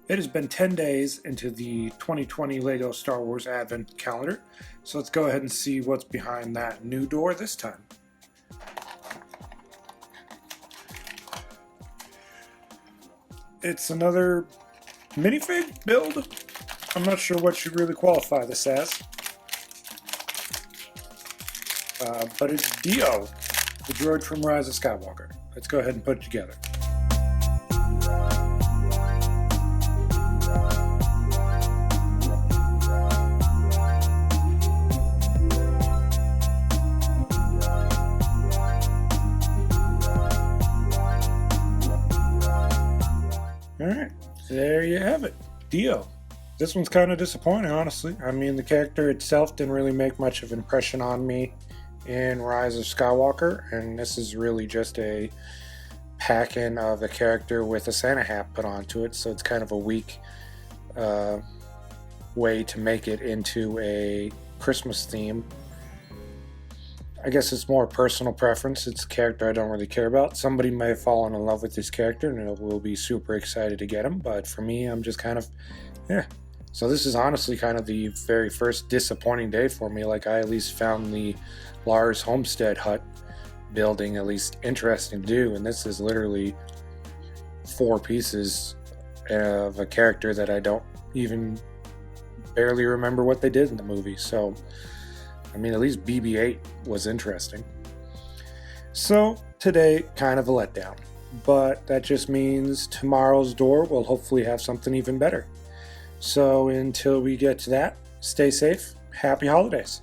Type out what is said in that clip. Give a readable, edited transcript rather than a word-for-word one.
It has been 10 days into the 2020 LEGO Star Wars Advent Calendar, so let's go ahead and see what's behind that new door this time. It's another minifig build. I'm not sure what you really qualify this as, but it's Dio, the droid from Rise of Skywalker. Let's go ahead and put it together. Alright, there you have it. Dio. This one's kind of disappointing, honestly. I mean, the character itself didn't really make much of an impression on me in Rise of Skywalker, and this is really just a pack-in of the character with a Santa hat put onto it, so it's kind of a weak way to make it into a Christmas theme. I guess it's more personal preference. It's a character I don't really care about. Somebody may have fallen in love with this character and will be super excited to get him, but for me, I'm just kind of, yeah. So this is honestly kind of the very first disappointing day for me. Like, I at least found the Lars Homestead hut building at least interesting to do, and this is literally 4 pieces of a character that I don't even barely remember what they did in the movie. So I mean, at least BB-8 was interesting. So today, kind of a letdown, but that just means tomorrow's door will hopefully have something even better. So until we get to that, stay safe, happy holidays.